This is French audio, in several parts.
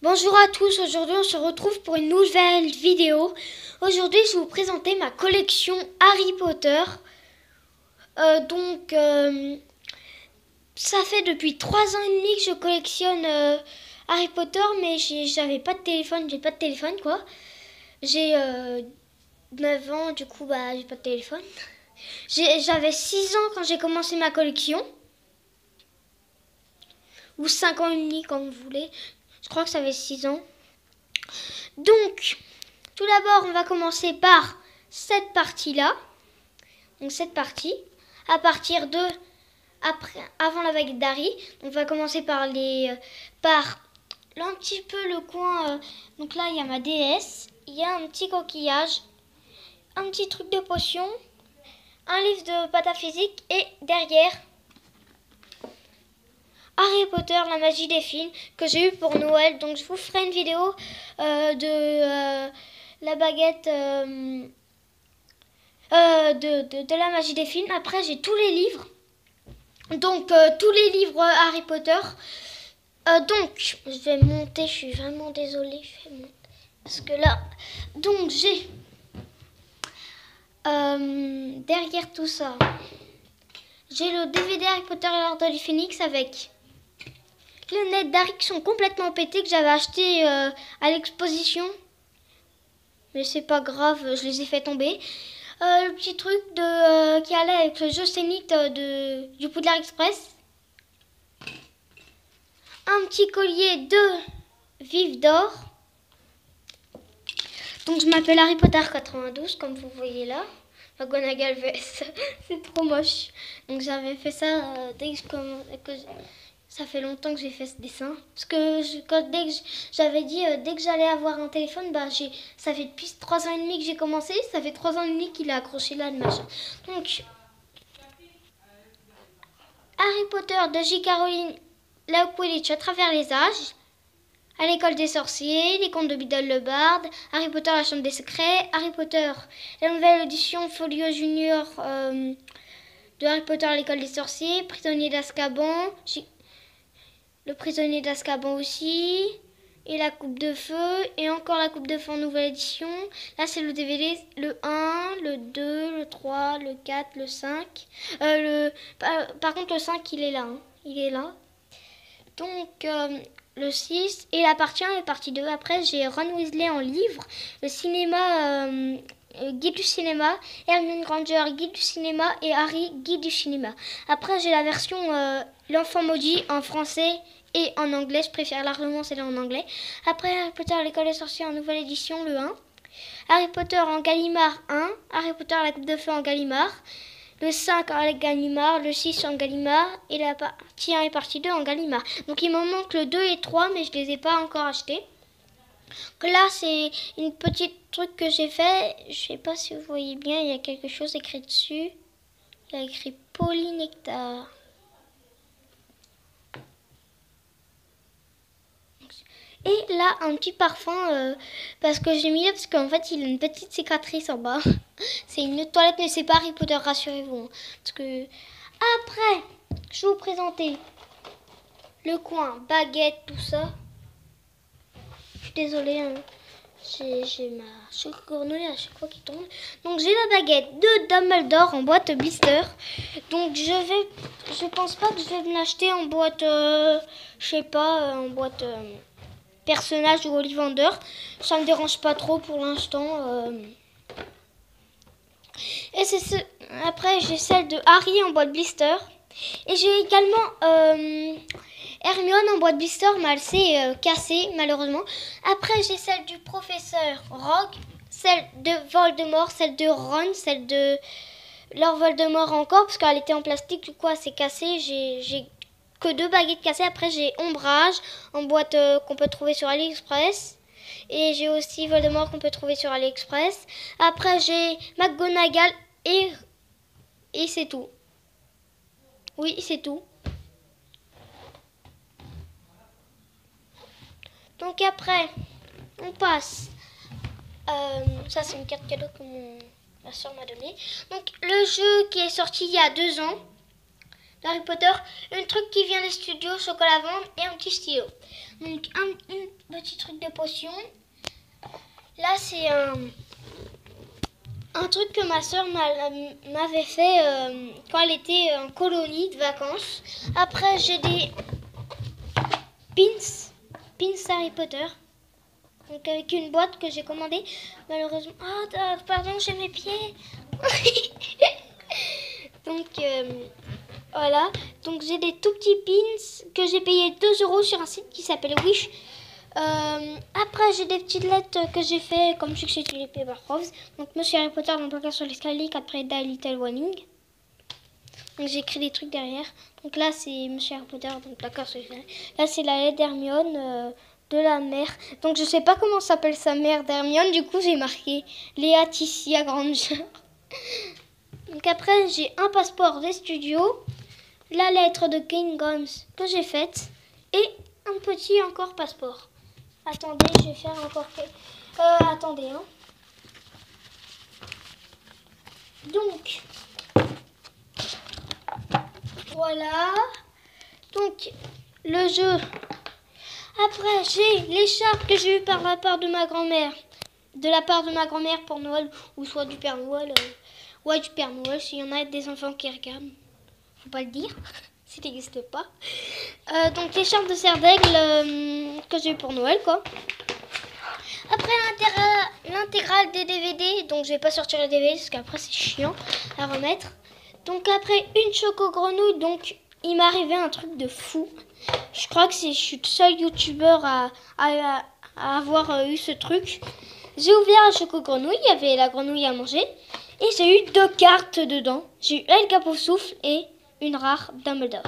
Bonjour à tous, aujourd'hui on se retrouve pour une nouvelle vidéo. Aujourd'hui je vais vous présenter ma collection Harry Potter. Ça fait depuis 3 ans et demi que je collectionne Harry Potter, mais j'avais pas de téléphone, j'ai pas de téléphone quoi. J'ai 9 ans, du coup j'ai pas de téléphone. J'avais 6 ans quand j'ai commencé ma collection. Ou 5 ans et demi comme vous voulez. Je crois que ça fait 6 ans. Donc, tout d'abord, on va commencer par cette partie-là. Donc cette partie, à partir de avant la baguette d'Harry, on va commencer par un petit peu le coin. Donc là, il y a ma déesse, il y a un petit coquillage, un petit truc de potion, un livre de pataphysique et derrière Harry Potter, la magie des films que j'ai eu pour Noël. Donc je vous ferai une vidéo de la baguette de la magie des films. Après j'ai tous les livres. Donc tous les livres Harry Potter. Donc je vais monter, je suis vraiment désolée, je vais monter. Parce que là, donc j'ai derrière tout ça, j'ai le DVD Harry Potter et l'Ordre du Phénix avec les lunettes d'Harry qui sont complètement pétées que j'avais acheté à l'exposition. Mais c'est pas grave, je les ai fait tomber. Le petit truc qui allait avec le jeu scénique du Poudlard Express. Un petit collier de Vive d'or. Donc je m'appelle Harry Potter 92 comme vous voyez là. McGonagall vs. C'est trop moche. Donc j'avais fait ça dès que ça fait longtemps que j'ai fait ce dessin. Parce que j'avais dit dès que j'allais avoir un téléphone, ça fait depuis 3 ans et demi que j'ai commencé. Ça fait 3 ans et demi qu'il est accroché là, le machin. Donc, Harry Potter de J. Caroline la Quidditch à travers les âges. À l'école des sorciers, les contes de Biddle le Barde, Harry Potter la chambre des secrets, Harry Potter la nouvelle édition Folio Junior de Harry Potter à l'école des sorciers, Prisonnier d'Azkaban, le prisonnier d'Azkaban aussi, et la coupe de feu, et encore la coupe de feu en nouvelle édition. Là c'est le DVD, le 1, le 2, le 3, le 4, le 5. Par contre le 5 il est là, il est là. Donc le 6 et la partie 1 et partie 2. Après j'ai Ron Weasley en livre, le cinéma, guide du cinéma, Hermione Granger, guide du cinéma et Harry, guide du cinéma. Après j'ai la version l'enfant maudit en français et en anglais, je préfère largement celle en anglais. Après Harry Potter à l'école des sorciers en nouvelle édition, le 1. Harry Potter en Gallimard 1, Harry Potter à la coupe de feu en Gallimard, le 5 en Gallimard, le 6 en Gallimard et la partie 1 et partie 2 en Gallimard. Donc il me manque le 2 et 3 mais je ne les ai pas encore achetés. Donc là c'est une petite truc que j'ai fait, je ne sais pas si vous voyez bien, il y a quelque chose écrit dessus. Il y a écrit Polynectar. Et là, un petit parfum, parce que j'ai mis là, parce qu'en fait, il a une petite cicatrice en bas. C'est une toilette, mais c'est pas Harry Potter, rassurez-vous. Hein. Parce que après, je vais vous présenter le coin, baguette, tout ça. Je suis désolée, hein. J'ai ma cornouille à chaque fois qui tombe. Donc j'ai la baguette de Dumbledore en boîte blister. Donc je pense pas que je vais me l'acheter en boîte, je sais pas, en boîte... personnage ou Ollivander, ça me dérange pas trop pour l'instant. Et après j'ai celle de Harry en boîte blister et j'ai également Hermione en boîte blister, mais elle s'est cassée malheureusement. Après j'ai celle du professeur Rogue, celle de Voldemort, celle de Ron, celle de Lord Voldemort encore parce qu'elle était en plastique, du coup elle s'est cassée. J'ai que 2 baguettes cassées. Après j'ai Ombrage en boîte qu'on peut trouver sur AliExpress. Et j'ai aussi Voldemort qu'on peut trouver sur AliExpress. Après j'ai McGonagall et c'est tout. Oui, c'est tout. Donc après, on passe. Ça c'est une carte cadeau que ma soeur m'a donnée. Donc le jeu qui est sorti il y a 2 ans. d'Harry Potter, un truc qui vient des studios, chocolat lavande et un petit stylo. Donc un petit truc de potion. Là c'est un truc que ma soeur m'avait fait quand elle était en colonie de vacances. Après j'ai des pins Harry Potter. Donc avec une boîte que j'ai commandée. Malheureusement... Ah, pardon, j'ai mes pieds. Donc voilà. Donc j'ai des tout petits pins que j'ai payé 2 € sur un site qui s'appelle Wish. Après j'ai des petites lettres que j'ai fait comme je sais que c'est les Paper Proofs. Donc Monsieur Harry Potter dans le placard sur l'escalier, après Die Little Warning. Donc j'ai écrit des trucs derrière. Donc là c'est Monsieur Harry Potter dans le placard sur l'escalier. Là c'est la lettre d'Hermione de la mère. Donc je sais pas comment s'appelle sa mère d'Hermione. Du coup j'ai marqué Laetitia Granger. Donc après j'ai un passeport des studios, la lettre de King Gums que j'ai faite et un petit encore passeport. Attendez, je vais faire encore attendez hein. Donc voilà. Donc le jeu. Après j'ai l'écharpe que j'ai eue par la part de ma grand-mère. De la part de ma grand-mère pour Noël ou soit du Père Noël. Ouais, du Père Noël, s'il y en a des enfants qui regardent. Faut pas le dire, ça n'existe pas. Donc l'écharpe de serre d'aigle que j'ai eu pour Noël, quoi. Après l'intégrale des DVD, donc je vais pas sortir les DVD parce qu'après c'est chiant à remettre. Donc après une choco grenouille, donc il m'est arrivé un truc de fou. Je crois que je suis le seul youtubeur à avoir eu ce truc. J'ai ouvert la choco grenouille, il y avait la grenouille à manger. Et j'ai eu 2 cartes dedans. J'ai eu El Capoussoufle et une rare Dumbledore.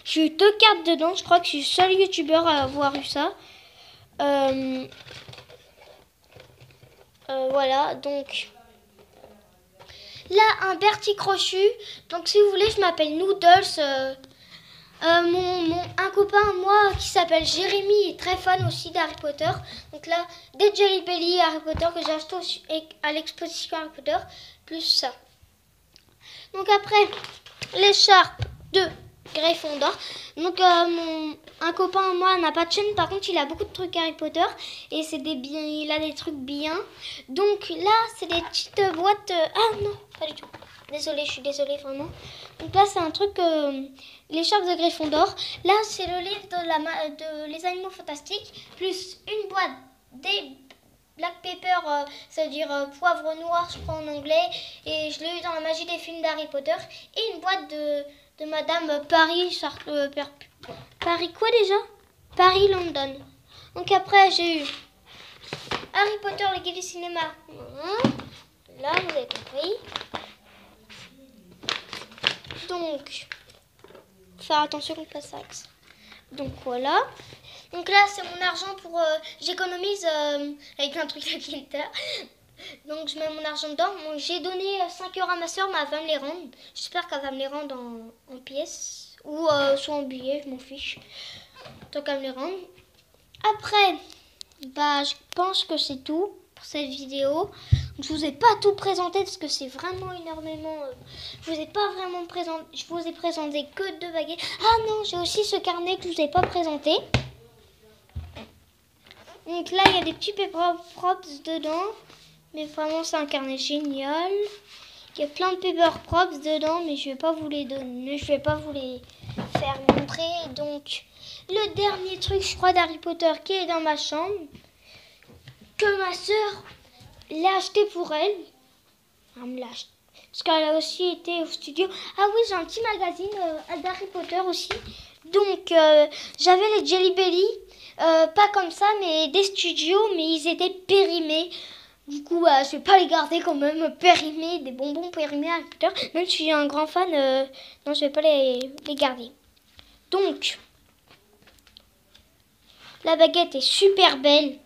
J'ai eu 2 cartes dedans. Je crois que je suis le seul youtubeur à avoir eu ça. Voilà, donc... Là, un Bertie Crochu. Donc si vous voulez, je m'appelle Noodles. Un copain à moi qui s'appelle Jérémy est très fan aussi d'Harry Potter. Donc là, des Jelly Belly Harry Potter que j'ai acheté à l'exposition Harry Potter, plus ça. Donc après, l'écharpe de Gryffondor. Donc un copain à moi n'a pas de chaîne, par contre il a beaucoup de trucs Harry Potter et il a des trucs bien. Donc là, c'est des petites boîtes. Ah non, pas du tout. Désolée, je suis désolée vraiment. Donc là, c'est un truc, l'écharpe de Gryffondor. Là, c'est le livre de Les Animaux Fantastiques, plus une boîte des Black Pepper, c'est-à-dire poivre noir, je crois en anglais. Et je l'ai eu dans la magie des films d'Harry Potter. Et une boîte de Madame Paris, Paris quoi déjà? Paris London. Donc après, j'ai eu Harry Potter, le guide du cinéma. Là, vous avez compris. Donc, faire attention contre la saxe. Donc voilà. Donc là, c'est mon argent pour... j'économise avec un truc de Kinder. Donc je mets mon argent dedans. Donc, j'ai donné 5 € à ma soeur, mais elle va me les rendre. J'espère qu'elle va me les rendre en pièces. Ou soit en billets, je m'en fiche. Tant qu'elle me les rende. Après, bah, je pense que c'est tout pour cette vidéo. Je vous ai pas tout présenté parce que c'est vraiment énormément. Je vous ai pas vraiment présenté. Je vous ai présenté que 2 baguettes. Ah non, j'ai aussi ce carnet que je vous ai pas présenté. Donc là, il y a des petits paper props dedans. Mais vraiment, c'est un carnet génial. Il y a plein de paper props dedans, mais je vais pas vous les donner. Je vais pas vous les faire montrer. Donc, le dernier truc, je crois, d'Harry Potter qui est dans ma chambre, que ma soeur l'a acheté pour elle. Elle me l'a acheté. Parce qu'elle a aussi été au studio. Ah oui, j'ai un petit magazine d'Harry Potter aussi. Donc, j'avais les Jelly Belly. Pas comme ça, mais des studios, mais ils étaient périmés. Du coup, je vais pas les garder quand même périmés, des bonbons périmés Harry Potter. Même si je suis un grand fan, non, je vais pas les garder. Donc, la baguette est super belle.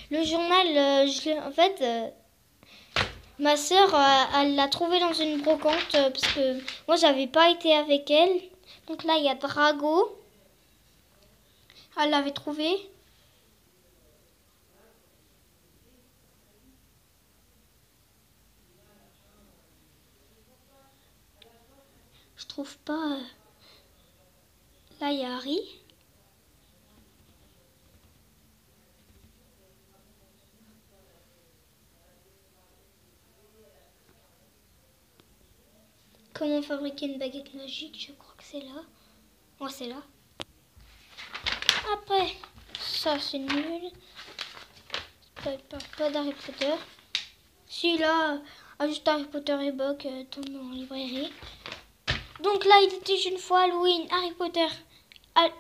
Le journal, en fait, ma soeur, elle l'a trouvé dans une brocante parce que moi, j'avais pas été avec elle. Donc là, il y a Drago. Elle l'avait trouvé. Je trouve pas. Là, il y a Harry. Comment fabriquer une baguette magique? Je crois que c'est là. Ouais, c'est là. Après, ça c'est nul. Pas d'Harry Potter. Si là, juste Harry Potter et Buck tombent en librairie. Donc là, il était une fois Halloween, Harry Potter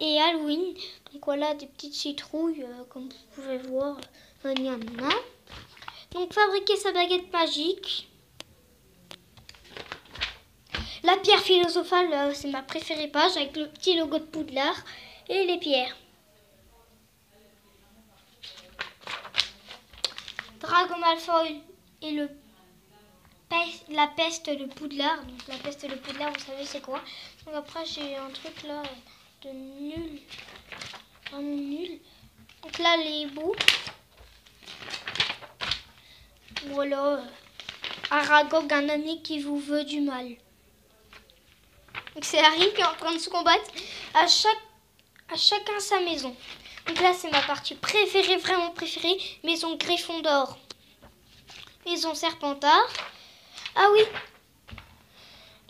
et Halloween. Donc voilà, des petites citrouilles, comme vous pouvez voir. Donc fabriquer sa baguette magique. La pierre philosophale, c'est ma préférée page avec le petit logo de Poudlard et les pierres. Drago Malfoy et la peste de Poudlard. Donc la peste de Poudlard, vous savez c'est quoi. Donc après j'ai un truc là de nul. Vraiment nul. Donc là les bouts. Voilà. Aragog, un ami qui vous veut du mal. Donc c'est Harry qui est en train de se combattre. À chacun sa maison. Donc là c'est ma partie préférée, vraiment préférée. Maison Gryffondor. Maison Serpentard. Ah oui.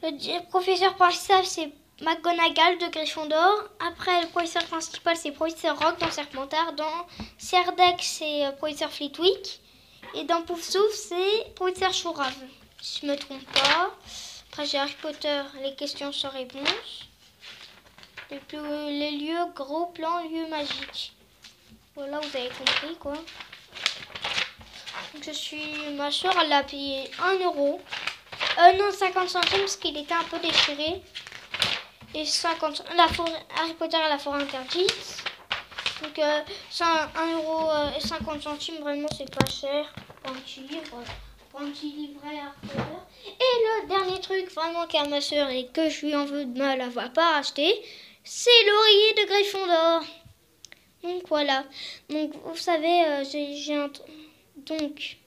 Le professeur principal c'est McGonagall de Gryffondor. Après le professeur principal c'est professeur Rogue dans Serpentard. Dans Serdex c'est professeur Flitwick. Et dans Poufsouffle c'est professeur Chourave. Si je me trompe pas. Après j'ai Harry Potter, les questions sans réponse. Et puis les lieux, gros plan, lieux magiques. Voilà, vous avez compris quoi. Donc ma soeur, elle a payé 1 €. Non, 50 centimes parce qu'il était un peu déchiré. Et 50 Harry Potter et la forêt interdite. Donc 1 € et 50 centimes, vraiment c'est pas cher pour un petit livre. Pour un petit livret Harry Potter. Et le dernier truc vraiment qu'à ma soeur et que je lui en veux de mal avoir pas acheté, c'est l'oreiller de Gryffondor. Donc voilà. Donc vous savez, j'ai un... Donc